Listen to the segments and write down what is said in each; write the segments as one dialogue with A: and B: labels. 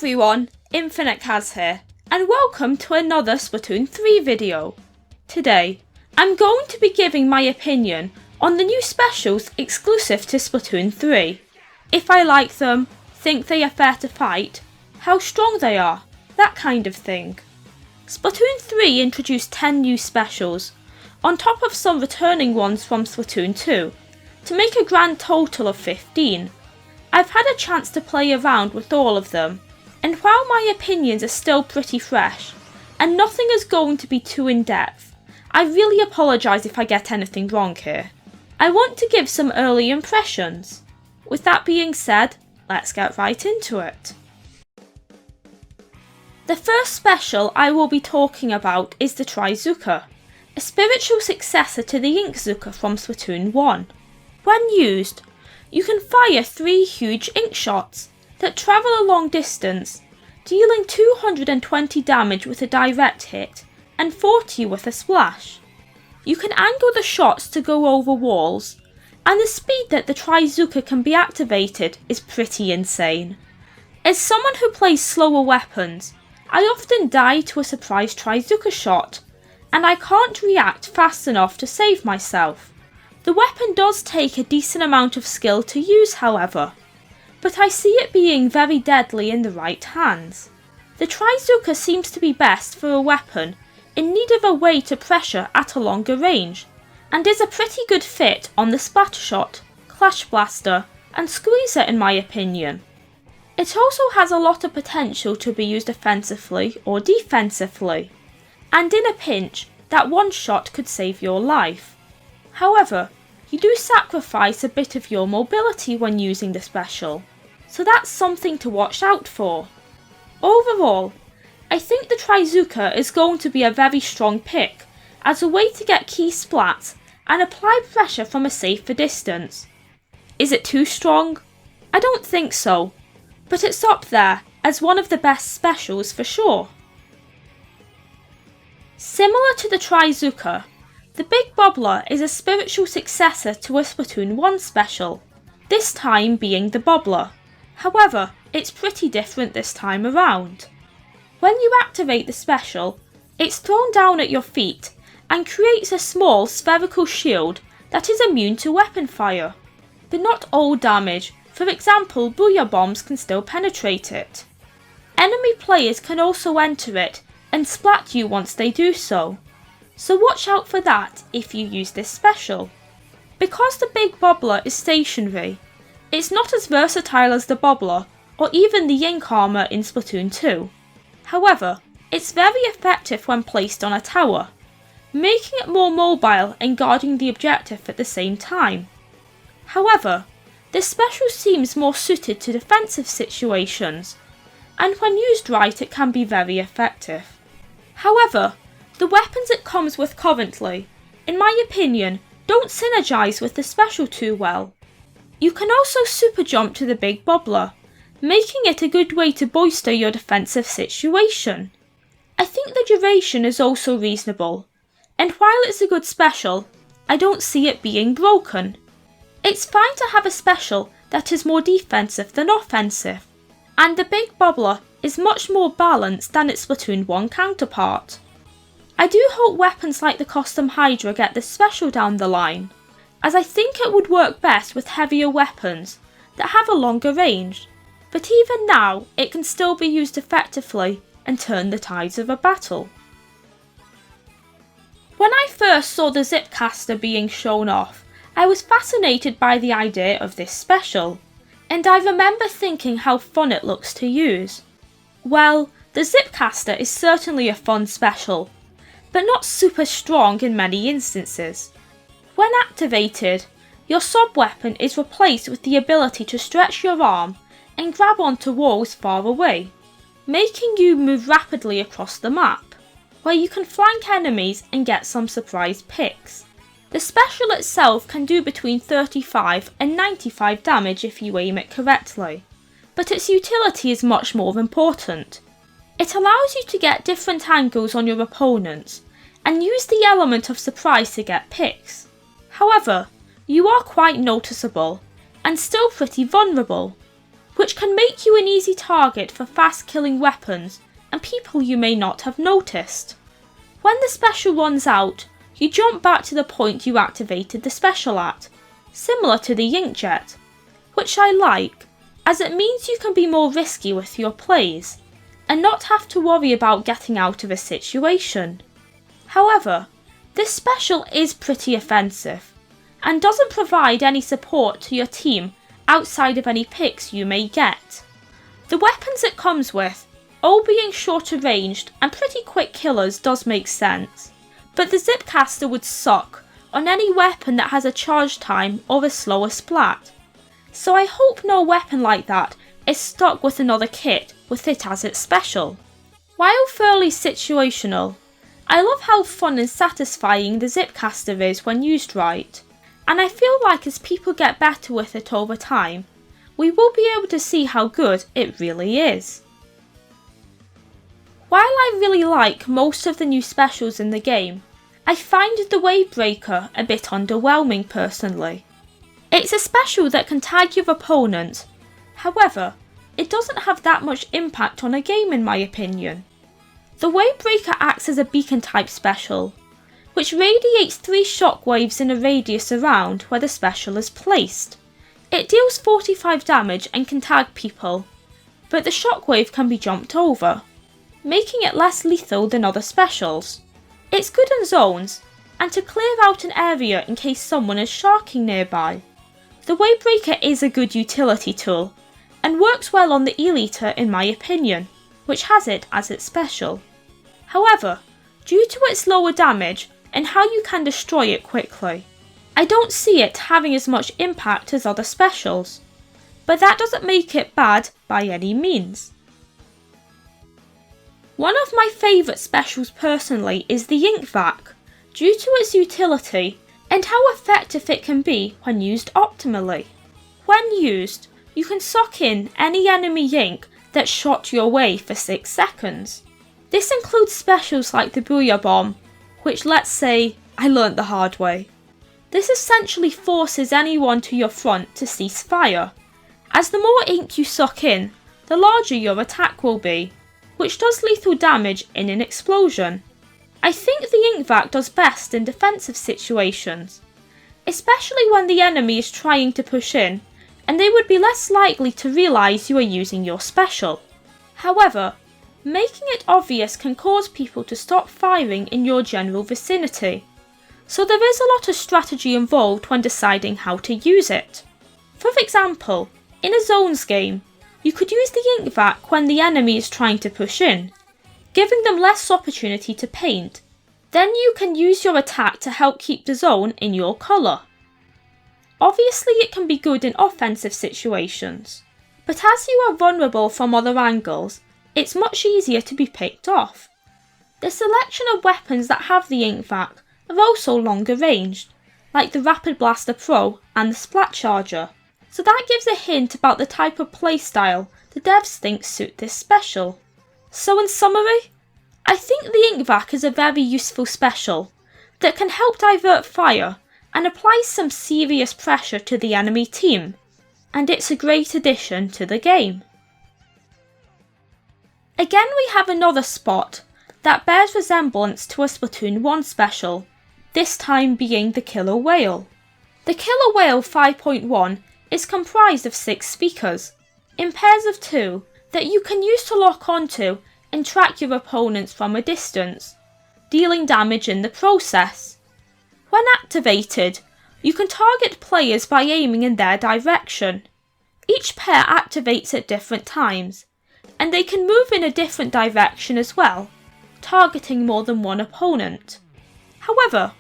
A: everyone, Infinitecaz here, and welcome to another Splatoon 3 video. Today, I'm going to be giving my opinion on the new specials exclusive to Splatoon 3. If I like them, think they are fair to fight, how strong they are, that kind of thing. Splatoon 3 introduced 10 new specials, on top of some returning ones from Splatoon 2, to make a grand total of 15. I've had a chance to play around with all of them, and while my opinions are still pretty fresh, and nothing is going to be too in-depth, I really apologise if I get anything wrong here. I want to give some early impressions. With that being said, let's get right into it. The first special I will be talking about is the Trizooka, a spiritual successor to the Inkzooka from Splatoon 1. When used, you can fire 3 huge ink shots that travel a long distance, dealing 220 damage with a direct hit and 40 with a splash. You can angle the shots to go over walls, and the speed that the Trizooka can be activated is pretty insane. As someone who plays slower weapons, I often die to a surprise Trizooka shot, and I can't react fast enough to save myself. The weapon does take a decent amount of skill to use, however, but I see it being very deadly in the right hands. The Trizooka seems to be best for a weapon in need of a way to pressure at a longer range, and is a pretty good fit on the Splattershot, Clash Blaster and Squeezer in my opinion. It also has a lot of potential to be used offensively or defensively, and in a pinch, that one shot could save your life. However, you do sacrifice a bit of your mobility when using the special, so that's something to watch out for. Overall, I think the Trizooka is going to be a very strong pick as a way to get key splats and apply pressure from a safer distance. Is it too strong? I don't think so, but it's up there as one of the best specials for sure. Similar to the Trizooka, the Big Bobbler is a spiritual successor to a Splatoon 1 special, this time being the Bobbler. However, it's pretty different this time around. When you activate the special, it's thrown down at your feet and creates a small spherical shield that is immune to weapon fire, but not all damage. For example, booyah bombs can still penetrate it. Enemy players can also enter it and splat you once they do so. So watch out for that if you use this special. Because the Big Bobbler is stationary, it's not as versatile as the Bobbler or even the Ink Armour in Splatoon 2. However, it's very effective when placed on a tower, making it more mobile and guarding the objective at the same time. However, this special seems more suited to defensive situations, and when used right it can be very effective. However, the weapons it comes with currently, in my opinion, don't synergise with the special too well. You can also super jump to the Big Bobbler, making it a good way to bolster your defensive situation. I think the duration is also reasonable, and while it's a good special, I don't see it being broken. It's fine to have a special that is more defensive than offensive, and the Big Bobbler is much more balanced than its Splatoon 1 counterpart. I do hope weapons like the Custom Hydra get this special down the line, as I think it would work best with heavier weapons that have a longer range, but even now it can still be used effectively and turn the tides of a battle. When I first saw the Zipcaster being shown off, I was fascinated by the idea of this special, and I remember thinking how fun it looks to use. Well, the Zipcaster is certainly a fun special, but not super strong in many instances. When activated, your sub-weapon is replaced with the ability to stretch your arm and grab onto walls far away, making you move rapidly across the map, where you can flank enemies and get some surprise picks. The special itself can do between 35 and 95 damage if you aim it correctly, but its utility is much more important. It allows you to get different angles on your opponents and use the element of surprise to get picks. However, you are quite noticeable and still pretty vulnerable. which can make you an easy target for fast killing weapons and people you may not have noticed. When the special runs out, you jump back to the point you activated the special at, similar to the inkjet, which I like, as it means you can be more risky with your plays, and not have to worry about getting out of a situation. However, this special is pretty offensive, and doesn't provide any support to your team outside of any picks you may get. The weapons it comes with, all being shorter ranged and pretty quick killers, does make sense, but the Zipcaster would suck on any weapon that has a charge time or a slower splat, so I hope no weapon like that is stuck with another kit with it as its special. While fairly situational, I love how fun and satisfying the Zipcaster is when used right, and I feel like as people get better with it over time, we will be able to see how good it really is. While I really like most of the new specials in the game, I find the Wave Breaker a bit underwhelming personally. It's a special that can tag your opponent, however, it doesn't have that much impact on a game in my opinion. The Wave Breaker acts as a beacon type special, which radiates 3 shockwaves in a radius around where the special is placed. It deals 45 damage and can tag people, but the shockwave can be jumped over, making it less lethal than other specials. It's good in zones, and to clear out an area in case someone is sharking nearby. The Wave Breaker is a good utility tool, and works well on the Eliter in my opinion, which has it as its special. However, due to its lower damage and how you can destroy it quickly, I don't see it having as much impact as other specials, but that doesn't make it bad by any means. One of my favourite specials personally is the Ink Vac, due to its utility and how effective it can be when used optimally. When used, you can sock in any enemy ink that shot your way for 6 seconds. This includes specials like the Booyah Bomb, which, let's say, I learnt the hard way. This essentially forces anyone to your front to cease fire, as the more ink you suck in, the larger your attack will be, which does lethal damage in an explosion. I think the Ink Vac does best in defensive situations, especially when the enemy is trying to push in and they would be less likely to realise you are using your special. However, making it obvious can cause people to stop firing in your general vicinity, so there is a lot of strategy involved when deciding how to use it. For example, in a zones game, you could use the Ink Vac when the enemy is trying to push in, giving them less opportunity to paint. Then you can use your attack to help keep the zone in your colour. Obviously it can be good in offensive situations, but as you are vulnerable from other angles, it's much easier to be picked off. The selection of weapons that have the Ink Vac are also longer ranged, like the Rapid Blaster Pro and the Splat Charger, so that gives a hint about the type of playstyle the devs think suit this special. So in summary, I think the Ink Vac is a very useful special that can help divert fire and apply some serious pressure to the enemy team, and it's a great addition to the game. Again, we have another spot that bears resemblance to a Splatoon 1 special, this time being the Killer Wail. The Killer Wail 5.1 is comprised of 6 speakers, in pairs of 2, that you can use to lock onto and track your opponents from a distance, dealing damage in the process. When activated, you can target players by aiming in their direction. Each pair activates at different times, and they can move in a different direction as well, targeting more than one opponent. However,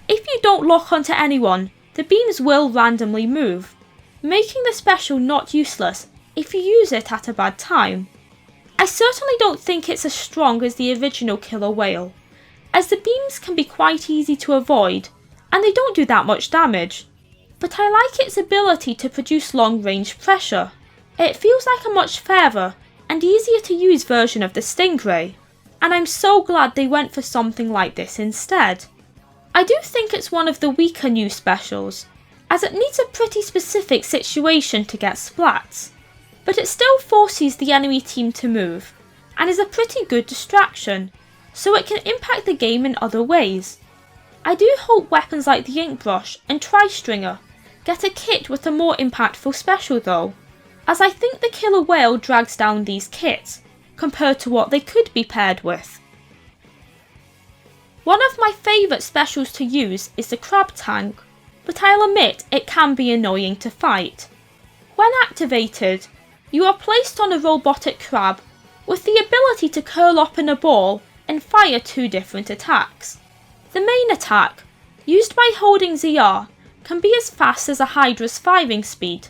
A: if you don't lock onto anyone, the beams will randomly move, making the special not useless if you use it at a bad time. I certainly don't think it's as strong as the original Killer Wail, as the beams can be quite easy to avoid and they don't do that much damage, but I like its ability to produce long range pressure. It feels like a much fairer and easier to use version of the Stingray, and I'm so glad they went for something like this instead. I do think it's one of the weaker new specials, as it needs a pretty specific situation to get splats, but it still forces the enemy team to move, and is a pretty good distraction, so it can impact the game in other ways. I do hope weapons like the ink brush and tri-stringer get a kit with a more impactful special though, as I think the killer whale drags down these kits, compared to what they could be paired with. One of my favourite specials to use is the crab tank, but I'll admit it can be annoying to fight. When activated, you are placed on a robotic crab with the ability to curl up in a ball and fire 2 different attacks. The main attack, used by holding ZR, can be as fast as a Hydra's firing speed,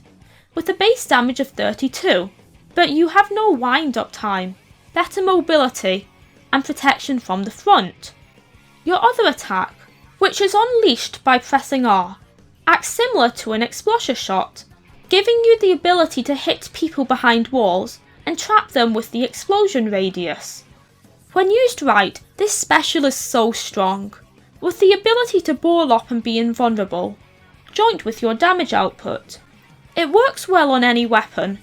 A: with a base damage of 32, but you have no wind-up time, better mobility, and protection from the front. Your other attack, which is unleashed by pressing R, acts similar to an explosion shot, giving you the ability to hit people behind walls and trap them with the explosion radius. When used right, this special is so strong, with the ability to ball up and be invulnerable, joint with your damage output. It works well on any weapon,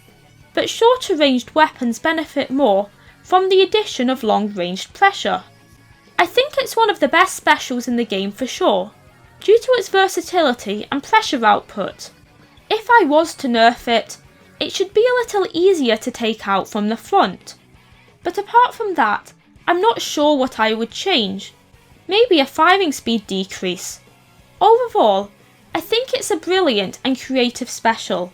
A: but shorter ranged weapons benefit more from the addition of long ranged pressure. I think it's one of the best specials in the game for sure, due to its versatility and pressure output. If I was to nerf it, it should be a little easier to take out from the front. But apart from that, I'm not sure what I would change. Maybe a firing speed decrease. Overall, I think it's a brilliant and creative special,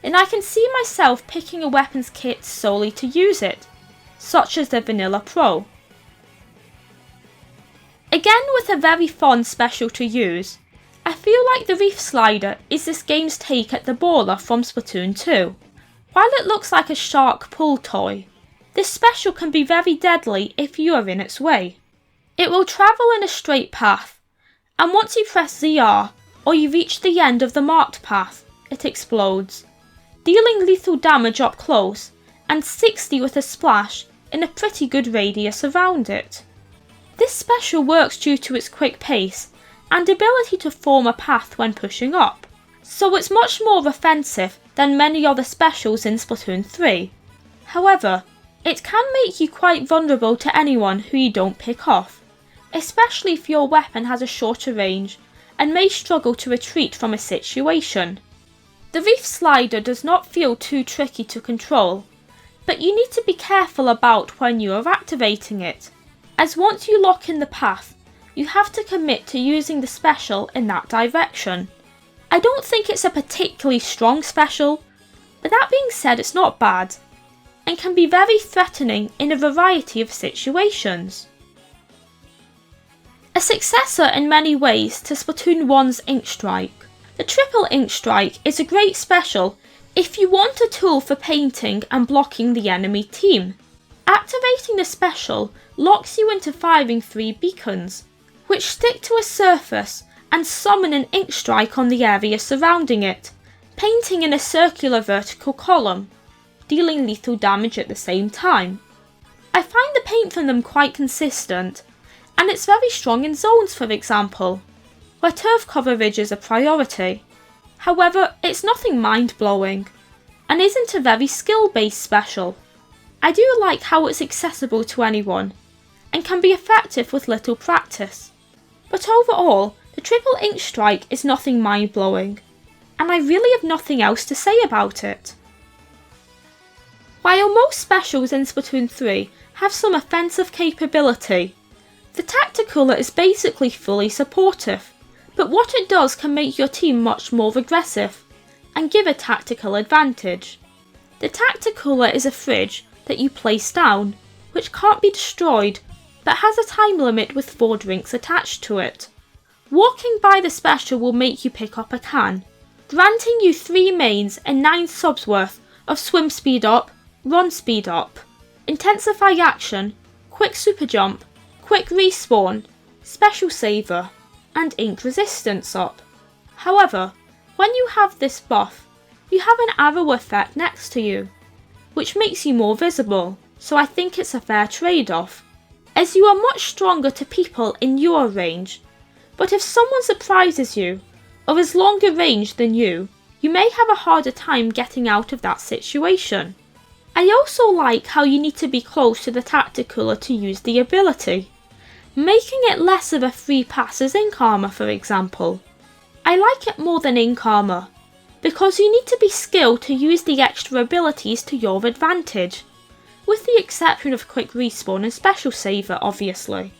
A: and I can see myself picking a weapons kit solely to use it, such as the Vanilla Pro. Again with a very fun special to use, I feel like the Reefslider is this game's take at the baller from Splatoon 2. While it looks like a shark pull toy, this special can be very deadly if you are in its way. It will travel in a straight path, and once you press ZR or you reach the end of the marked path, it explodes, dealing lethal damage up close and 60 with a splash in a pretty good radius around it. This special works due to its quick pace and ability to form a path when pushing up, so it's much more offensive than many other specials in Splatoon 3. However, it can make you quite vulnerable to anyone who you don't pick off, especially if your weapon has a shorter range and may struggle to retreat from a situation. The Reefslider does not feel too tricky to control, but you need to be careful about when you are activating it, as once you lock in the path, you have to commit to using the special in that direction. I don't think it's a particularly strong special, but that being said, it's not bad, and can be very threatening in a variety of situations. A successor in many ways to Splatoon 1's Ink Strike. The Triple Ink Strike is a great special if you want a tool for painting and blocking the enemy team. Activating the special locks you into firing 3 beacons, which stick to a surface and summon an ink strike on the area surrounding it, painting in a circular vertical column, dealing lethal damage at the same time. I find the paint from them quite consistent, and it's very strong in zones, for example, where turf coverage is a priority. However, it's nothing mind-blowing, and isn't a very skill-based special. I do like how it's accessible to anyone, and can be effective with little practice. But overall, the Triple Ink Strike is nothing mind-blowing, and I really have nothing else to say about it. While most specials in Splatoon 3 have some offensive capability, the Tacticooler is basically fully supportive, but what it does can make your team much more aggressive, and give a tactical advantage. The Tacticooler is a fridge that you place down, which can't be destroyed, but has a time limit with 4 drinks attached to it. Walking by the special will make you pick up a can, granting you 3 mains and 9 subs worth of swim speed up, run speed up, intensify action, quick super jump, quick respawn, special saver, and ink resistance up. However, when you have this buff, you have an arrow effect next to you, which makes you more visible, so I think it's a fair trade-off, as you are much stronger to people in your range, but if someone surprises you, or is longer range than you may have a harder time getting out of that situation. I also like how you need to be close to the Tacticooler to use the ability, making it less of a free pass as ink armour for example. I like it more than ink armour, because you need to be skilled to use the extra abilities to your advantage, with the exception of quick respawn and special saver obviously,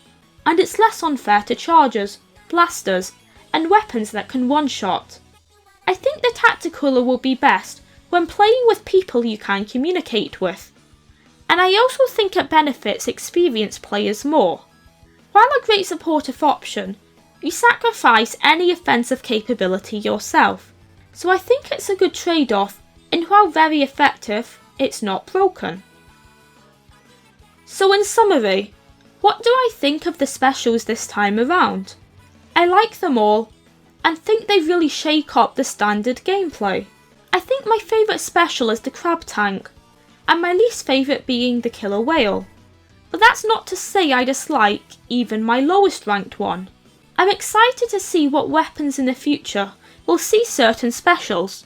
A: and it's less unfair to chargers, blasters, and weapons that can one-shot. I think the Tacticooler will be best when playing with people you can communicate with, and I also think it benefits experienced players more. While a great supportive option, you sacrifice any offensive capability yourself, so I think it's a good trade-off, and while very effective, it's not broken. So in summary, what do I think of the specials this time around? I like them all, and think they really shake up the standard gameplay. I think my favourite special is the crab tank, and my least favourite being the killer whale. But that's not to say I dislike even my lowest ranked one. I'm excited to see what weapons in the future will see certain specials,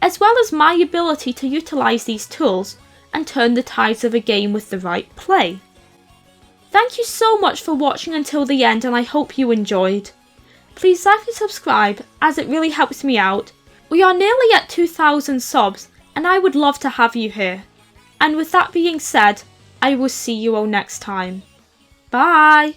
A: as well as my ability to utilise these tools and turn the tides of a game with the right play. Thank you so much for watching until the end, and I hope you enjoyed. Please like and subscribe as it really helps me out. We are nearly at 2,000 subs and I would love to have you here. And with that being said, I will see you all next time. Bye!